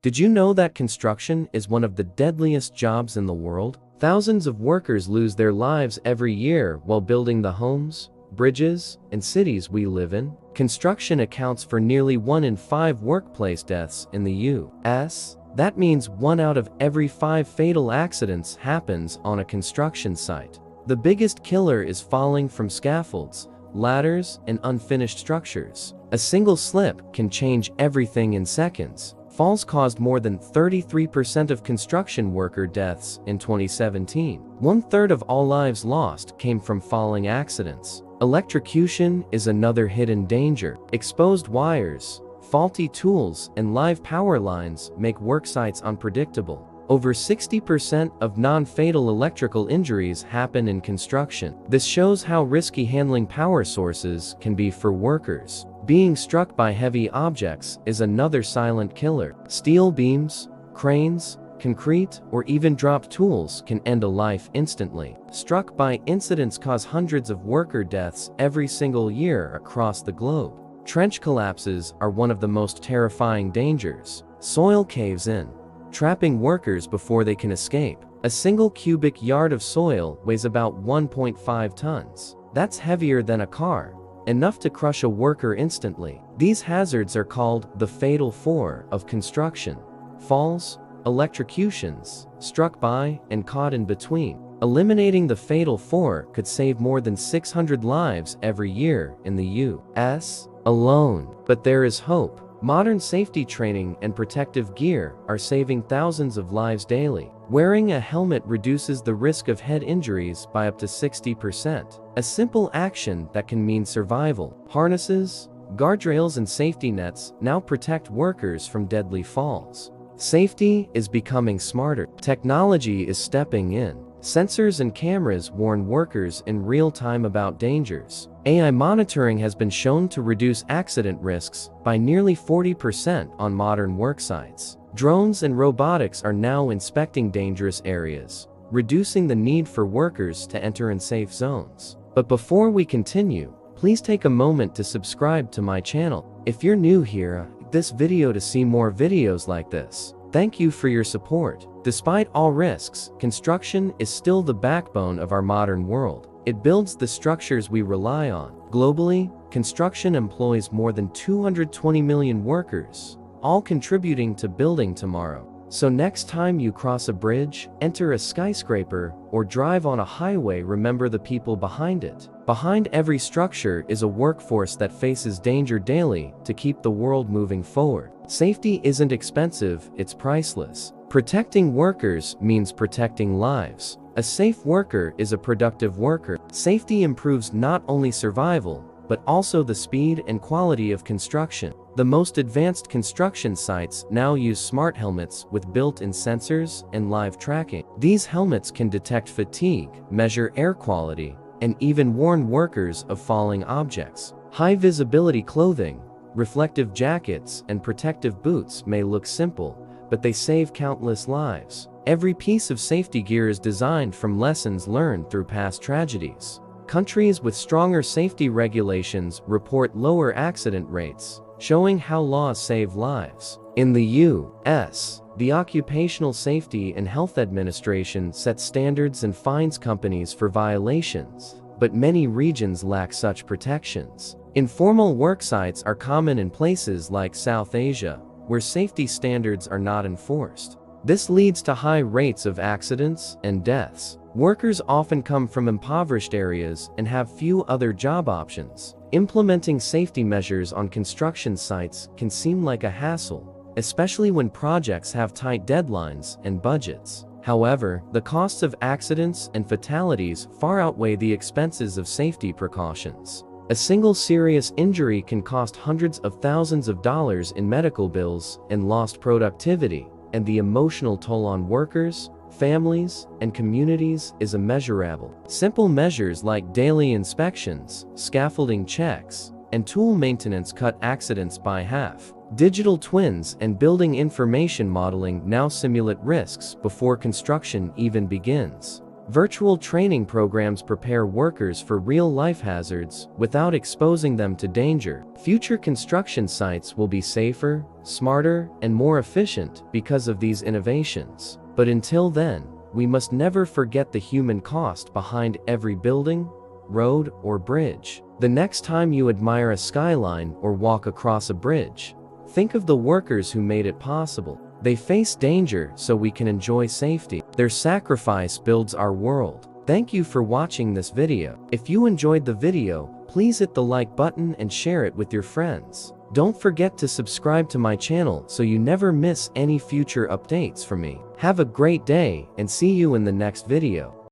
Did you know that construction is one of the deadliest jobs in the world? Thousands of workers lose their lives every year while building the homes, bridges, and cities we live in. Construction accounts for nearly 1 in 5 workplace deaths in the U.S. That means 1 out of every 5 fatal accidents happens on a construction site. The biggest killer is falling from scaffolds, ladders, and unfinished structures. A single slip can change everything in seconds. Falls caused more than 33% of construction worker deaths in 2017. 1/3 of all lives lost came from falling accidents. Electrocution is another hidden danger. Exposed wires, faulty tools, and live power lines make work sites unpredictable. Over 60% of non-fatal electrical injuries happen in construction. This shows how risky handling power sources can be for workers. Being struck by heavy objects is another silent killer. Steel beams, cranes, concrete, or even dropped tools can end a life instantly. Struck by incidents cause hundreds of worker deaths every single year across the globe. Trench collapses are one of the most terrifying dangers. Soil caves in, trapping workers before they can escape. A single cubic yard of soil weighs about 1.5 tons. That's heavier than a car, enough to crush a worker instantly. These hazards are called the fatal four of construction: falls, electrocutions, struck by, and caught in between. Eliminating the fatal four could save more than 600 lives every year in the U.S. alone. But there is hope. Modern safety training and protective gear are saving thousands of lives daily. Wearing a helmet reduces the risk of head injuries by up to 60%. A simple action that can mean survival. Harnesses, guardrails, and safety nets now protect workers from deadly falls. Safety is becoming smarter. Technology is stepping in. Sensors and cameras warn workers in real time about dangers. AI monitoring has been shown to reduce accident risks by nearly 40% on modern work sites. Drones and robotics are now inspecting dangerous areas, reducing the need for workers to enter in safe zones. But before we continue, please take a moment to subscribe to my channel. If you're new here, like this video to see more videos like this. Thank you for your support. Despite all risks, construction is still the backbone of our modern world. It builds the structures we rely on. Globally, construction employs more than 220 million workers, all contributing to building tomorrow. So next time you cross a bridge, enter a skyscraper, or drive on a highway, remember the people behind it. Behind every structure is a workforce that faces danger daily to keep the world moving forward. Safety isn't expensive, it's priceless. Protecting workers means protecting lives. A safe worker is a productive worker. Safety improves not only survival, but also the speed and quality of construction. The most advanced construction sites now use smart helmets with built-in sensors and live tracking. These helmets can detect fatigue, measure air quality, and even warn workers of falling objects. High-visibility clothing, reflective jackets, and protective boots may look simple, but they save countless lives. Every piece of safety gear is designed from lessons learned through past tragedies. Countries with stronger safety regulations report lower accident rates, showing how laws save lives. In the U.S., the Occupational Safety and Health Administration sets standards and fines companies for violations, but many regions lack such protections. Informal work sites are common in places like South Asia, where safety standards are not enforced. This leads to high rates of accidents and deaths. Workers often come from impoverished areas and have few other job options. Implementing safety measures on construction sites can seem like a hassle, especially when projects have tight deadlines and budgets. However, the costs of accidents and fatalities far outweigh the expenses of safety precautions. A single serious injury can cost hundreds of thousands of dollars in medical bills and lost productivity, and the emotional toll on workers, families, and communities is immeasurable. Simple measures like daily inspections, scaffolding checks, and tool maintenance cut accidents by half. Digital twins and building information modeling now simulate risks before construction even begins. Virtual training programs prepare workers for real-life hazards without exposing them to danger. Future construction sites will be safer, smarter, and more efficient because of these innovations. But until then, we must never forget the human cost behind every building, road, or bridge. The next time you admire a skyline or walk across a bridge, think of the workers who made it possible. They face danger so we can enjoy safety. Their sacrifice builds our world. Thank you for watching this video. If you enjoyed the video, please hit the like button and share it with your friends. Don't forget to subscribe to my channel so you never miss any future updates from me. Have a great day and see you in the next video.